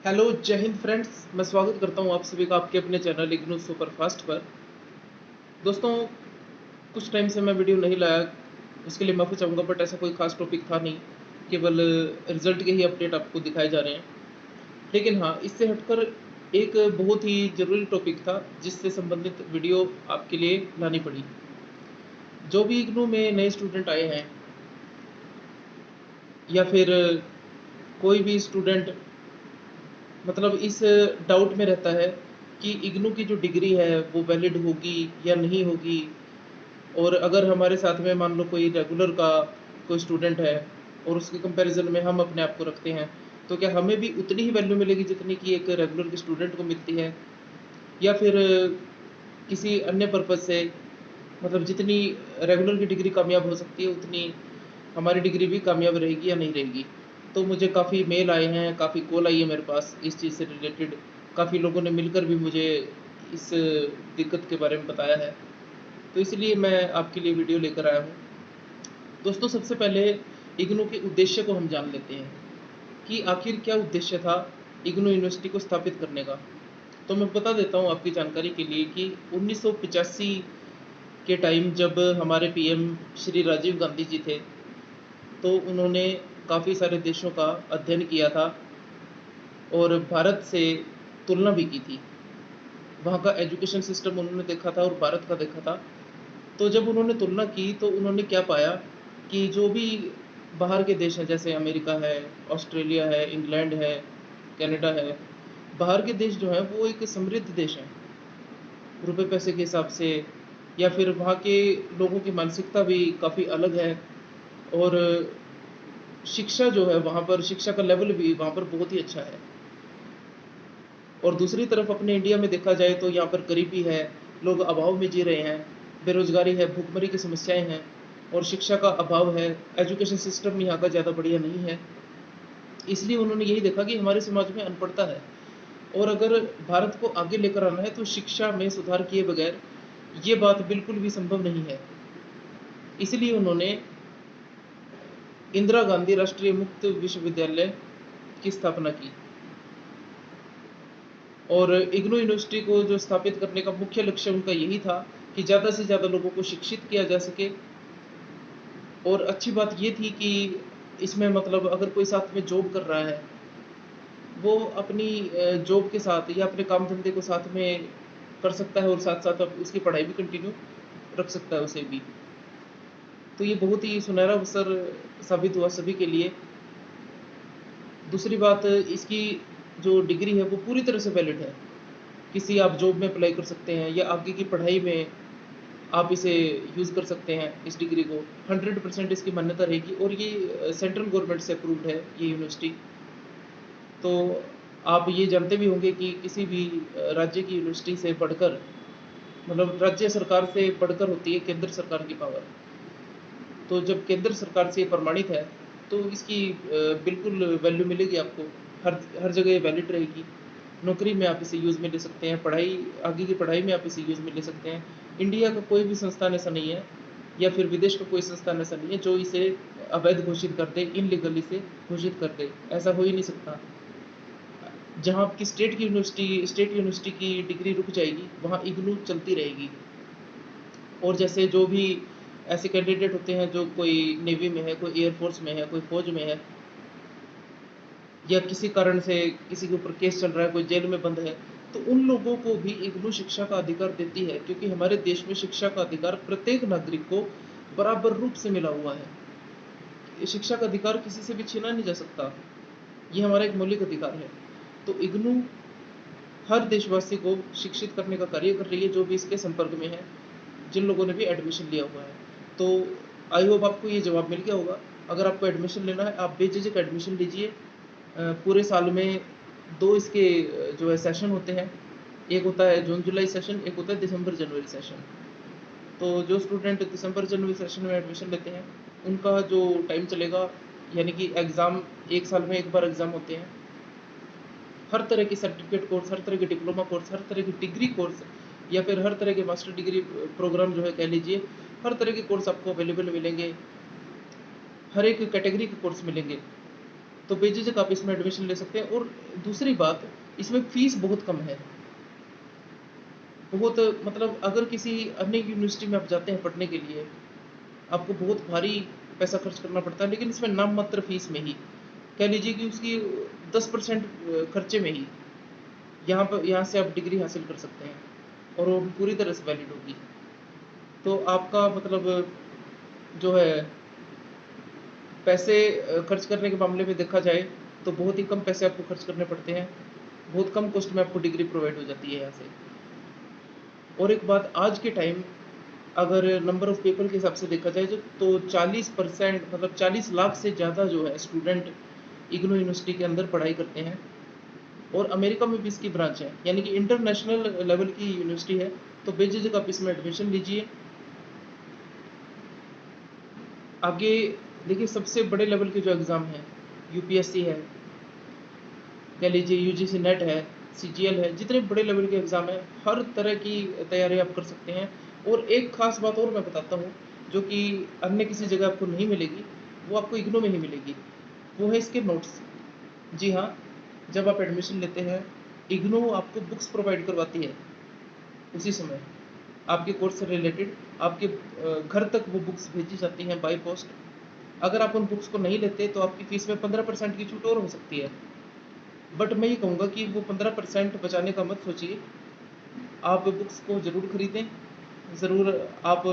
Hello जय Hind friends. मैं स्वागत करता हूं आप सभी का आपके अपने चैनल इग्नू सुपरफास्ट पर। दोस्तों, कुछ टाइम से मैं वीडियो नहीं लाया, उसके लिए माफ़ी चाहूँगा, बट ऐसा कोई खास टॉपिक था नहीं, केवल रिजल्ट के ही अपडेट आपको दिखाए जा रहे हैं। लेकिन हाँ, इससे हटकर एक बहुत ही ज़रूरी टॉपिक था जिससे संबंधित वीडियो आपके लिए लानी पड़ी। जो भी इग्नू में नए स्टूडेंट आए हैं या फिर कोई भी स्टूडेंट मतलब इस डाउट में रहता है कि इग्नू की जो डिग्री है वो वैलिड होगी या नहीं होगी, और अगर हमारे साथ में मान लो कोई रेगुलर का कोई स्टूडेंट है और उसके कंपैरिजन में हम अपने आप को रखते हैं, तो क्या हमें भी उतनी ही वैल्यू मिलेगी जितनी कि एक रेगुलर के स्टूडेंट को मिलती है, या फिर किसी अन्य पर्पज़ से, मतलब जितनी रेगुलर की डिग्री कामयाब हो सकती है उतनी हमारी डिग्री भी कामयाब रहेगी या नहीं रहेगी। तो मुझे काफ़ी मेल आए हैं, काफ़ी कॉल आई है मेरे पास इस चीज़ से रिलेटेड। काफ़ी लोगों ने मिलकर भी मुझे इस दिक्कत के बारे में बताया है, तो इसलिए मैं आपके लिए वीडियो लेकर आया हूँ। दोस्तों, सबसे पहले इग्नू के उद्देश्य को हम जान लेते हैं कि आखिर क्या उद्देश्य था इग्नू यूनिवर्सिटी को स्थापित करने का। तो मैं बता देता हूँ आपकी जानकारी के लिए कि 1985 के टाइम जब हमारे पीएम श्री राजीव गांधी जी थे, तो उन्होंने काफ़ी सारे देशों का अध्ययन किया था और भारत से तुलना भी की थी। वहाँ का एजुकेशन सिस्टम उन्होंने देखा था और भारत का देखा था। तो जब उन्होंने तुलना की तो उन्होंने क्या पाया कि जो भी बाहर के देश हैं, जैसे अमेरिका है, ऑस्ट्रेलिया है, इंग्लैंड है, कनाडा है, बाहर के देश जो हैं वो एक समृद्ध देश हैं रुपए पैसे के हिसाब से, या फिर वहाँ के लोगों की मानसिकता भी काफ़ी अलग है, और शिक्षा जो है वहाँ पर, शिक्षा का लेवल भी वहाँ पर बहुत ही अच्छा है। और दूसरी तरफ अपने इंडिया में देखा जाए तो यहाँ पर गरीबी है, लोग अभाव में जी रहे हैं, बेरोजगारी है, भुखमरी की समस्याएं हैं, और शिक्षा का अभाव है। एजुकेशन सिस्टम यहाँ का ज़्यादा बढ़िया नहीं है। इसलिए उन्होंने यही देखा कि हमारे समाज में अनपढ़ता है, और अगर भारत को आगे लेकर आना है तो शिक्षा में सुधार किए बगैर ये बात बिल्कुल भी संभव नहीं है। इसलिए उन्होंने इंदिरा गांधी राष्ट्रीय मुक्त विश्वविद्यालय की स्थापना की, और इग्नू यूनिवर्सिटी को जो स्थापित करने का मुख्य लक्ष्य उनका यही था कि ज़्यादा से ज़्यादा लोगों को शिक्षित किया जा सके। और अच्छी बात ये थी कि इसमें मतलब अगर कोई साथ में जॉब कर रहा है, वो अपनी जॉब के साथ या अपने काम धंधे को साथ में कर सकता है, और साथ साथ अब उसकी पढ़ाई भी कंटिन्यू रख सकता है उसे भी। तो ये बहुत ही सुनहरा अवसर साबित हुआ सभी के लिए। दूसरी बात, इसकी जो डिग्री है वो पूरी तरह से वैलिड है। किसी आप जॉब में अप्लाई कर सकते हैं या आगे की पढ़ाई में आप इसे यूज़ कर सकते हैं इस डिग्री को। 100% इसकी मान्यता रहेगी, और ये सेंट्रल गवर्नमेंट से अप्रूव्ड है ये यूनिवर्सिटी। तो आप ये जानते भी होंगे कि किसी भी राज्य की यूनिवर्सिटी से बढ़कर, मतलब राज्य सरकार से बढ़कर होती है केंद्र सरकार की पावर। तो जब केंद्र सरकार से ये प्रमाणित है तो इसकी बिल्कुल वैल्यू मिलेगी आपको। हर हर जगह ये वैलिड रहेगी। नौकरी में आप इसे यूज़ में ले सकते हैं, पढ़ाई, आगे की पढ़ाई में आप इसे यूज़ में ले सकते हैं। इंडिया का कोई भी संस्थान ऐसा नहीं है, या फिर विदेश का कोई संस्थान ऐसा नहीं है जो इसे अवैध घोषित कर दे, इनलीगल इसे घोषित कर दे। ऐसा हो ही नहीं सकता। जहाँ आपकी स्टेट यूनिवर्सिटी की डिग्री रुक जाएगी, वहाँ इग्नू चलती रहेगी। और जैसे जो भी ऐसे कैंडिडेट होते हैं जो कोई नेवी में है, कोई एयरफोर्स में है, कोई फौज में है, या किसी कारण से किसी के ऊपर केस चल रहा है, कोई जेल में बंद है, तो उन लोगों को भी इग्नू शिक्षा का अधिकार देती है, क्योंकि हमारे देश में शिक्षा का अधिकार प्रत्येक नागरिक को बराबर रूप से मिला हुआ है। शिक्षा का अधिकार किसी से भी छीना नहीं जा सकता, ये हमारा एक मौलिक अधिकार है। तो इग्नू हर देशवासी को शिक्षित करने का कार्य कर रही है, जो भी इसके संपर्क में है, जिन लोगों ने भी एडमिशन लिया हुआ है। तो आई होप आपको ये जवाब मिल गया होगा। अगर आपको एडमिशन लेना है, आप बेझिझक एडमिशन लीजिए। पूरे साल में 2 इसके जो है सेशन होते हैं। एक होता है जून जुलाई सेशन, एक होता है दिसंबर जनवरी सेशन। तो जो स्टूडेंट दिसंबर जनवरी सेशन में एडमिशन लेते हैं, उनका जो टाइम चलेगा, यानी कि एग्ज़ाम, 1 साल में 1 बार एग्ज़ाम होते हैं। हर तरह के सर्टिफिकेट कोर्स, हर तरह के डिप्लोमा कोर्स, हर तरह की डिग्री कोर्स, या फिर हर तरह के मास्टर डिग्री प्रोग्राम जो है कह लीजिए, हर तरह के कोर्स आपको अवेलेबल मिलेंगे। हर एक कैटेगरी के कोर्स मिलेंगे। तो बेझिझक आप इसमें एडमिशन ले सकते हैं। और दूसरी बात, इसमें फीस बहुत कम है। बहुत मतलब अगर किसी अन्य यूनिवर्सिटी में आप जाते हैं पढ़ने के लिए, आपको बहुत भारी पैसा खर्च करना पड़ता है, लेकिन इसमें नाम मात्र फीस में ही कह लीजिए कि उसकी 10% खर्चे में ही यहाँ से आप डिग्री हासिल कर सकते हैं, और वो पूरी तरह से वैलिड होगी। तो आपका मतलब जो है पैसे खर्च करने के मामले में देखा जाए तो बहुत ही कम पैसे आपको खर्च करने पड़ते हैं, बहुत कम कॉस्ट में आपको डिग्री प्रोवाइड हो जाती है यहाँ से। और एक बात, आज के टाइम अगर नंबर ऑफ पीपल के हिसाब से देखा जाए तो 40% मतलब 40 लाख से ज़्यादा जो है स्टूडेंट इग्नू यूनिवर्सिटी के अंदर पढ़ाई करते हैं। और अमेरिका में भी इसकी ब्रांच है, यानी कि इंटरनेशनल लेवल की यूनिवर्सिटी है। तो बेझिझक आप इसमें एडमिशन लीजिए। आगे देखिए, सबसे बड़े लेवल के जो एग्ज़ाम हैं, यूपीएससी है, कह लीजिए यूजीसी नेट है, सीजीएल है, जितने बड़े लेवल के एग्ज़ाम हैं, हर तरह की तैयारी आप कर सकते हैं। और एक खास बात और मैं बताता हूँ, जो कि अन्य किसी जगह आपको नहीं मिलेगी, वो आपको इग्नू में ही मिलेगी, वो है इसके नोट्स। जी हाँ, जब आप एडमिशन लेते हैं, इग्नू आपको बुक्स प्रोवाइड करवाती है उसी समय, आपके कोर्स से रिलेटेड आपके घर तक वो बुक्स भेजी जाती हैं बाय पोस्ट। अगर आप उन बुक्स को नहीं लेते तो आपकी फ़ीस में 15% की छूट और हो सकती है। बट मैं ये कहूँगा कि वो 15% बचाने का मत सोचिए, आप बुक्स को ज़रूर खरीदें, ज़रूर आप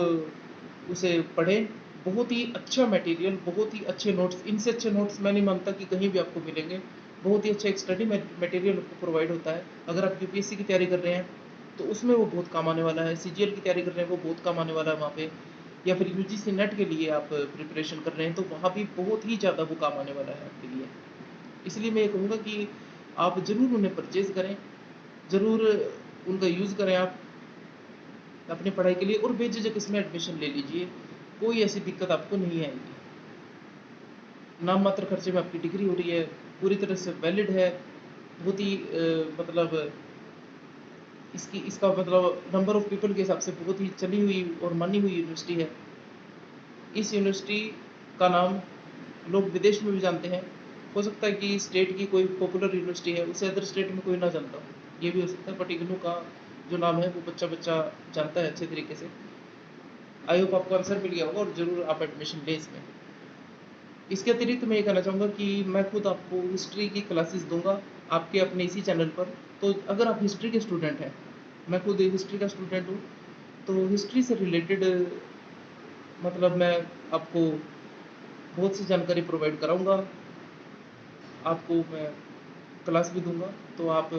उसे पढ़ें। बहुत ही अच्छा मटेरियल, बहुत ही अच्छे नोट्स, इनसे अच्छे नोट्स मैं नहीं मानता कि कहीं भी आपको मिलेंगे। बहुत ही अच्छा एक स्टडी मटेरियल आपको प्रोवाइड होता है। अगर आप यूपीएससी की तैयारी कर रहे हैं तो उसमें वो बहुत काम आने वाला है, सीजीएल की तैयारी कर रहे हैं वो बहुत काम आने वाला है वहाँ पे, या फिर यूजीसी नेट के लिए आप प्रिपरेशन कर रहे हैं तो वहाँ भी बहुत ही ज़्यादा वो काम आने वाला है आपके लिए। इसलिए मैं ये कहूँगा कि आप ज़रूर उन्हें परचेज़ करें, ज़रूर उनका यूज़ करें आप अपनी पढ़ाई के लिए, और बेझिझक इसमें एडमिशन ले लीजिए। कोई ऐसी दिक्कत आपको नहीं आएगी। नाम मात्र खर्चे में आपकी डिग्री हो रही है, पूरी तरह से वैलिड है, बहुत ही मतलब इसका मतलब नंबर ऑफ पीपल के हिसाब से बहुत ही चली हुई और मानी हुई यूनिवर्सिटी है। इस यूनिवर्सिटी का नाम लोग विदेश में भी जानते हैं। हो सकता है कि स्टेट की कोई पॉपुलर यूनिवर्सिटी है, उसे अदर स्टेट में कोई ना जानता हो, ये भी हो सकता है। बट इग्नू का जो नाम है वो बच्चा जानता है अच्छे तरीके से। आई होप आपको आंसर मिल गया होगा, और ज़रूर आप एडमिशन लें इसमें। इसके अतिरिक्त मैं ये कहना चाहूँगा कि मैं खुद आपको हिस्ट्री की क्लासेस दूंगा आपके अपने इसी चैनल पर। तो अगर आप हिस्ट्री के स्टूडेंट हैं, मैं खुद हिस्ट्री का स्टूडेंट हूँ, तो हिस्ट्री से रिलेटेड मतलब मैं आपको बहुत सी जानकारी प्रोवाइड कराऊंगा, आपको मैं क्लास भी दूंगा। तो आप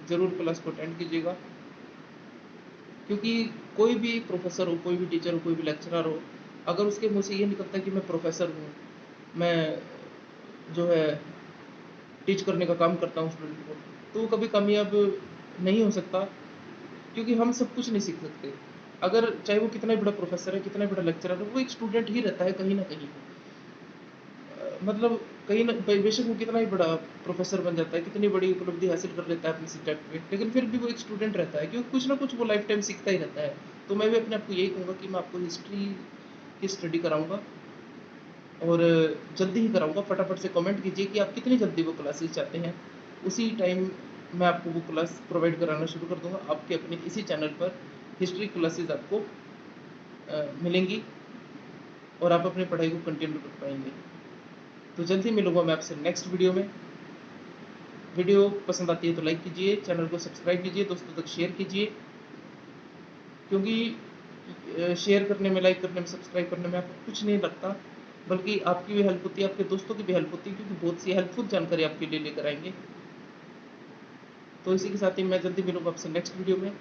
ज़रूर क्लास को अटेंड कीजिएगा, क्योंकि कोई भी प्रोफेसर हो, कोई भी टीचर हो, कोई भी लेक्चरर हो, अगर उसके मुँह से ये निकलता है कि मैं प्रोफेसर हूँ, मैं जो है टीच करने का काम करता हूँ स्टूडेंट को, तो वो कभी कामयाब नहीं हो सकता, क्योंकि हम सब कुछ नहीं सीख सकते। अगर चाहे वो कितना ही बड़ा प्रोफेसर है, कितना ही बड़ा लेक्चरर है, वो एक स्टूडेंट ही रहता है कहीं ना कहीं। मतलब कहीं ना बेशक वो कितना ही बड़ा प्रोफेसर बन जाता है, कितनी बड़ी उपलब्धि हासिल कर लेता है अपने सब्जेक्ट में, लेकिन फिर भी वो एक स्टूडेंट रहता है, क्योंकि कुछ ना कुछ वो लाइफ टाइम सीखता ही रहता है। तो मैं भी अपने आपको यही कहूँगा कि मैं आपको हिस्ट्री की स्टडी कराऊंगा, और जल्दी ही कराऊंगा। फटाफट से कमेंट कीजिए कि आप कितनी जल्दी वो क्लासेस चाहते हैं, उसी टाइम मैं आपको वो क्लास प्रोवाइड कराना शुरू कर दूंगा आपके अपने इसी चैनल पर। हिस्ट्री क्लासेस आपको मिलेंगी, और आप अपनी पढ़ाई को कंटिन्यू कर पाएंगे। तो जल्दी मिलूंगा मैं आपसे नेक्स्ट वीडियो में। वीडियो पसंद आती है तो लाइक कीजिए, चैनल को सब्सक्राइब कीजिए, दोस्तों तक शेयर कीजिए, क्योंकि शेयर करने में, लाइक करने में, सब्सक्राइब करने में आपको कुछ नहीं लगता, बल्कि आपकी भी हेल्प होती है, आपके दोस्तों की भी हेल्प होती है, क्योंकि बहुत सी हेल्पफुल जानकारी आपके लिए लेकर आएंगे। तो इसी के साथ ही मैं जल्दी मिलूंगा आपसे नेक्स्ट वीडियो में।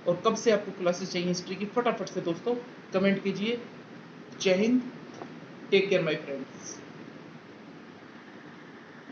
और कब से आपको क्लासेस चाहिए हिस्ट्री की, फटाफट से दोस्तों कमेंट कीजिए। Jai Hind, take care my friends.